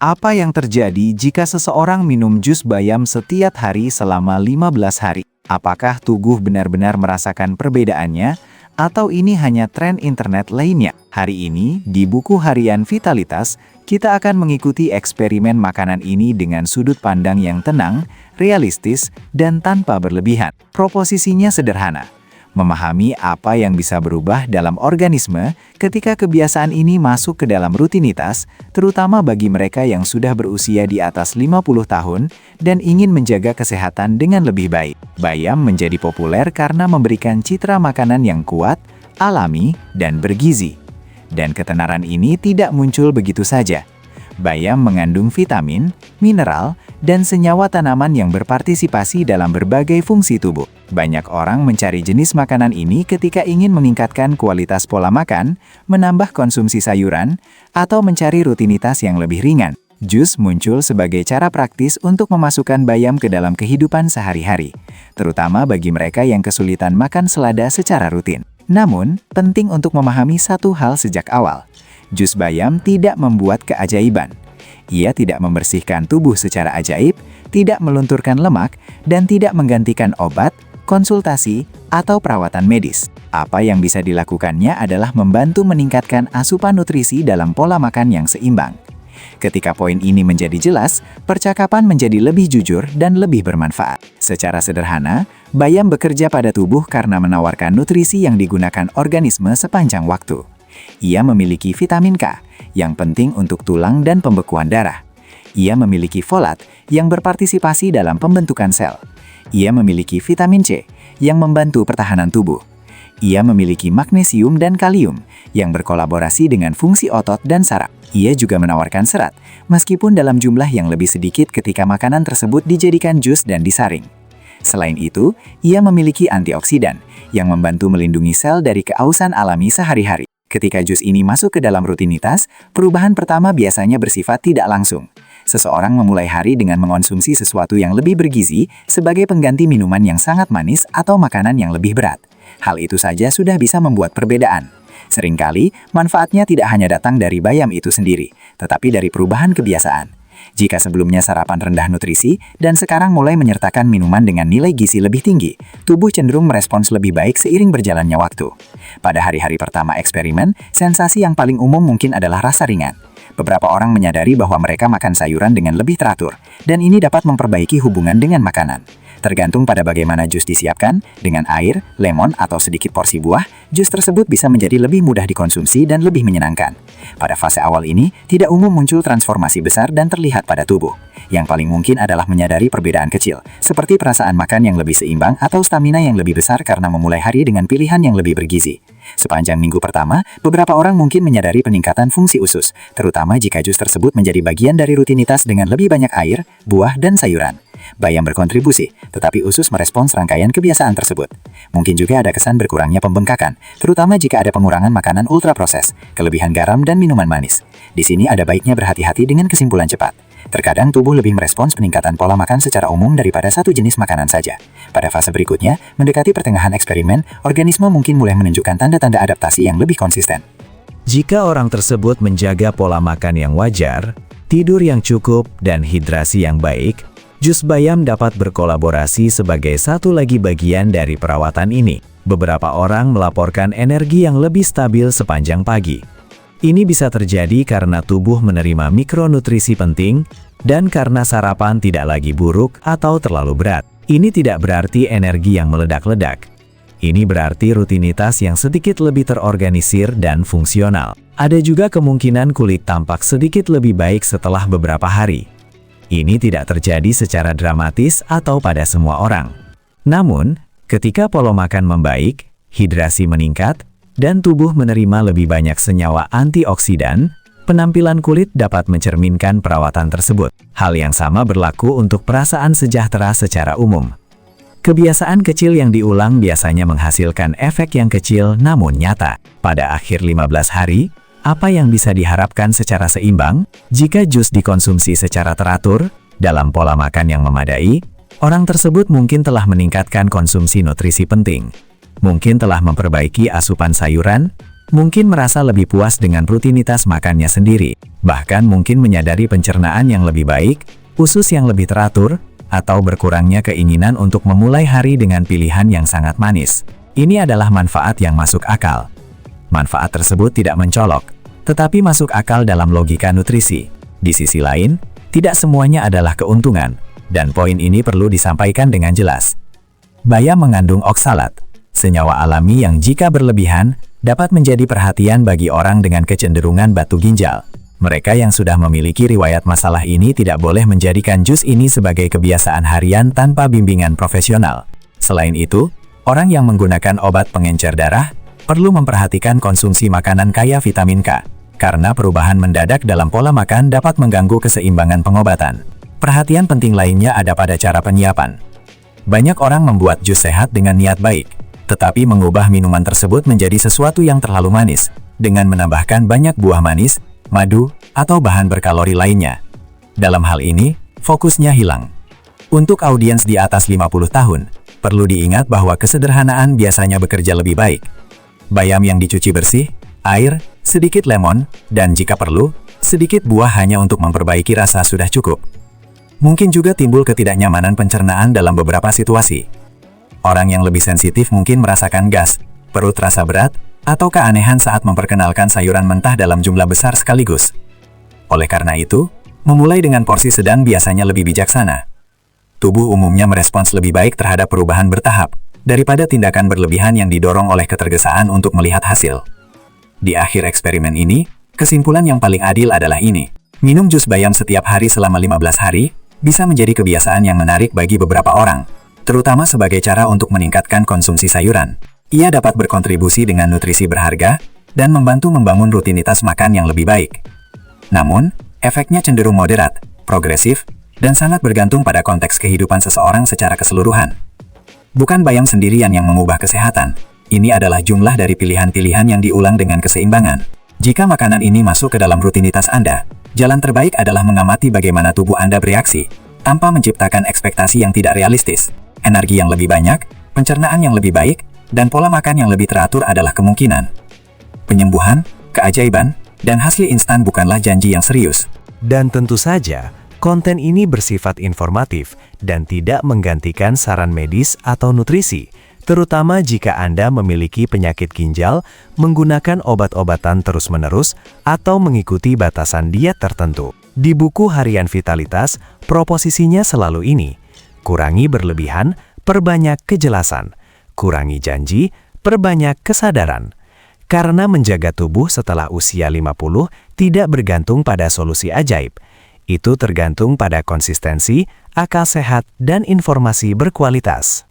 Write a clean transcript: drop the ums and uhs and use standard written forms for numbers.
Apa yang terjadi jika seseorang minum jus bayam setiap hari selama 15 hari? Apakah tubuh benar-benar merasakan perbedaannya? Atau ini hanya tren internet lainnya? Hari ini, di buku harian Vitalitas, kita akan mengikuti eksperimen makanan ini dengan sudut pandang yang tenang, realistis, dan tanpa berlebihan. Proposisinya sederhana. Memahami apa yang bisa berubah dalam organisme ketika kebiasaan ini masuk ke dalam rutinitas, terutama bagi mereka yang sudah berusia di atas 50 tahun dan ingin menjaga kesehatan dengan lebih baik. Bayam menjadi populer karena memberikan citra makanan yang kuat, alami, dan bergizi. Dan ketenaran ini tidak muncul begitu saja. Bayam mengandung vitamin, mineral, dan senyawa tanaman yang berpartisipasi dalam berbagai fungsi tubuh. Banyak orang mencari jenis makanan ini ketika ingin meningkatkan kualitas pola makan, menambah konsumsi sayuran, atau mencari rutinitas yang lebih ringan. Jus muncul sebagai cara praktis untuk memasukkan bayam ke dalam kehidupan sehari-hari, terutama bagi mereka yang kesulitan makan selada secara rutin. Namun, penting untuk memahami satu hal sejak awal. Jus bayam tidak membuat keajaiban. Ia tidak membersihkan tubuh secara ajaib, tidak melunturkan lemak, dan tidak menggantikan obat, konsultasi, atau perawatan medis. Apa yang bisa dilakukannya adalah membantu meningkatkan asupan nutrisi dalam pola makan yang seimbang. Ketika poin ini menjadi jelas, percakapan menjadi lebih jujur dan lebih bermanfaat. Secara sederhana, bayam bekerja pada tubuh karena menawarkan nutrisi yang digunakan organisme sepanjang waktu. Ia memiliki vitamin K, yang penting untuk tulang dan pembekuan darah. Ia memiliki folat, yang berpartisipasi dalam pembentukan sel. Ia memiliki vitamin C, yang membantu pertahanan tubuh. Ia memiliki magnesium dan kalium, yang berkolaborasi dengan fungsi otot dan saraf. Ia juga menawarkan serat, meskipun dalam jumlah yang lebih sedikit ketika makanan tersebut dijadikan jus dan disaring. Selain itu, ia memiliki antioksidan, yang membantu melindungi sel dari keausan alami sehari-hari. Ketika jus ini masuk ke dalam rutinitas, perubahan pertama biasanya bersifat tidak langsung. Seseorang memulai hari dengan mengonsumsi sesuatu yang lebih bergizi sebagai pengganti minuman yang sangat manis atau makanan yang lebih berat. Hal itu saja sudah bisa membuat perbedaan. Seringkali, manfaatnya tidak hanya datang dari bayam itu sendiri, tetapi dari perubahan kebiasaan. Jika sebelumnya sarapan rendah nutrisi dan sekarang mulai menyertakan minuman dengan nilai gizi lebih tinggi, tubuh cenderung merespons lebih baik seiring berjalannya waktu. Pada hari-hari pertama eksperimen, sensasi yang paling umum mungkin adalah rasa ringan. Beberapa orang menyadari bahwa mereka makan sayuran dengan lebih teratur, dan ini dapat memperbaiki hubungan dengan makanan. Tergantung pada bagaimana jus disiapkan, dengan air, lemon, atau sedikit porsi buah, jus tersebut bisa menjadi lebih mudah dikonsumsi dan lebih menyenangkan. Pada fase awal ini, tidak umum muncul transformasi besar dan terlihat pada tubuh. Yang paling mungkin adalah menyadari perbedaan kecil, seperti perasaan makan yang lebih seimbang atau stamina yang lebih besar karena memulai hari dengan pilihan yang lebih bergizi. Sepanjang minggu pertama, beberapa orang mungkin menyadari peningkatan fungsi usus, terutama jika jus tersebut menjadi bagian dari rutinitas dengan lebih banyak air, buah, dan sayuran. Bayam berkontribusi, tetapi usus merespons rangkaian kebiasaan tersebut. Mungkin juga ada kesan berkurangnya pembengkakan, terutama jika ada pengurangan makanan ultraproses, kelebihan garam, dan minuman manis. Di sini ada baiknya berhati-hati dengan kesimpulan cepat. Terkadang tubuh lebih merespons peningkatan pola makan secara umum daripada satu jenis makanan saja. Pada fase berikutnya, mendekati pertengahan eksperimen, organisme mungkin mulai menunjukkan tanda-tanda adaptasi yang lebih konsisten. Jika orang tersebut menjaga pola makan yang wajar, tidur yang cukup, dan hidrasi yang baik, jus bayam dapat berkolaborasi sebagai satu lagi bagian dari perawatan ini. Beberapa orang melaporkan energi yang lebih stabil sepanjang pagi. Ini bisa terjadi karena tubuh menerima mikronutrisi penting dan karena sarapan tidak lagi buruk atau terlalu berat. Ini tidak berarti energi yang meledak-ledak. Ini berarti rutinitas yang sedikit lebih terorganisir dan fungsional. Ada juga kemungkinan kulit tampak sedikit lebih baik setelah beberapa hari. Ini tidak terjadi secara dramatis atau pada semua orang. Namun, ketika pola makan membaik, hidrasi meningkat, dan tubuh menerima lebih banyak senyawa antioksidan, penampilan kulit dapat mencerminkan perawatan tersebut. Hal yang sama berlaku untuk perasaan sejahtera secara umum. Kebiasaan kecil yang diulang biasanya menghasilkan efek yang kecil namun nyata. Pada akhir 15 hari, apa yang bisa diharapkan secara seimbang? Jika jus dikonsumsi secara teratur, dalam pola makan yang memadai, orang tersebut mungkin telah meningkatkan konsumsi nutrisi penting. Mungkin telah memperbaiki asupan sayuran, Mungkin merasa lebih puas dengan rutinitas makannya sendiri, bahkan mungkin menyadari pencernaan yang lebih baik, usus yang lebih teratur, atau berkurangnya keinginan untuk memulai hari dengan pilihan yang sangat manis. Ini adalah manfaat yang masuk akal. Manfaat tersebut tidak mencolok, tetapi masuk akal dalam logika nutrisi. Di sisi lain, tidak semuanya adalah keuntungan, dan poin ini perlu disampaikan dengan jelas. Bayam mengandung oksalat, senyawa alami yang jika berlebihan, dapat menjadi perhatian bagi orang dengan kecenderungan batu ginjal. Mereka yang sudah memiliki riwayat masalah ini tidak boleh menjadikan jus ini sebagai kebiasaan harian tanpa bimbingan profesional. Selain itu, orang yang menggunakan obat pengencer darah perlu memperhatikan konsumsi makanan kaya vitamin K, karena perubahan mendadak dalam pola makan dapat mengganggu keseimbangan pengobatan. Perhatian penting lainnya ada pada cara penyiapan. Banyak orang membuat jus sehat dengan niat baik, tetapi mengubah minuman tersebut menjadi sesuatu yang terlalu manis, dengan menambahkan banyak buah manis, madu, atau bahan berkalori lainnya. Dalam hal ini, fokusnya hilang. Untuk audiens di atas 50 tahun, perlu diingat bahwa kesederhanaan biasanya bekerja lebih baik. Bayam yang dicuci bersih, air, sedikit lemon, dan jika perlu, sedikit buah hanya untuk memperbaiki rasa sudah cukup. Mungkin juga timbul ketidaknyamanan pencernaan dalam beberapa situasi. Orang yang lebih sensitif mungkin merasakan gas, perut terasa berat, atau keanehan saat memperkenalkan sayuran mentah dalam jumlah besar sekaligus. Oleh karena itu, memulai dengan porsi sedang biasanya lebih bijaksana. Tubuh umumnya merespons lebih baik terhadap perubahan bertahap, daripada tindakan berlebihan yang didorong oleh ketergesaan untuk melihat hasil. Di akhir eksperimen ini, kesimpulan yang paling adil adalah ini. Minum jus bayam setiap hari selama 15 hari, bisa menjadi kebiasaan yang menarik bagi beberapa orang, terutama sebagai cara untuk meningkatkan konsumsi sayuran. Ia dapat berkontribusi dengan nutrisi berharga, dan membantu membangun rutinitas makan yang lebih baik. Namun, efeknya cenderung moderat, progresif, dan sangat bergantung pada konteks kehidupan seseorang secara keseluruhan. Bukan bayam sendirian yang mengubah kesehatan, ini adalah jumlah dari pilihan-pilihan yang diulang dengan keseimbangan. Jika makanan ini masuk ke dalam rutinitas Anda, jalan terbaik adalah mengamati bagaimana tubuh Anda bereaksi, tanpa menciptakan ekspektasi yang tidak realistis. Energi yang lebih banyak, pencernaan yang lebih baik, dan pola makan yang lebih teratur adalah kemungkinan. Penyembuhan, keajaiban, dan hasil instan bukanlah janji yang serius. Dan tentu saja, konten ini bersifat informatif dan tidak menggantikan saran medis atau nutrisi, terutama jika Anda memiliki penyakit ginjal, menggunakan obat-obatan terus-menerus, atau mengikuti batasan diet tertentu. Di buku Harian Vitalitas, proposisinya selalu ini: kurangi berlebihan, perbanyak kejelasan. Kurangi janji, perbanyak kesadaran. Karena menjaga tubuh setelah usia 50 tidak bergantung pada solusi ajaib. Itu tergantung pada konsistensi, akal sehat, dan informasi berkualitas.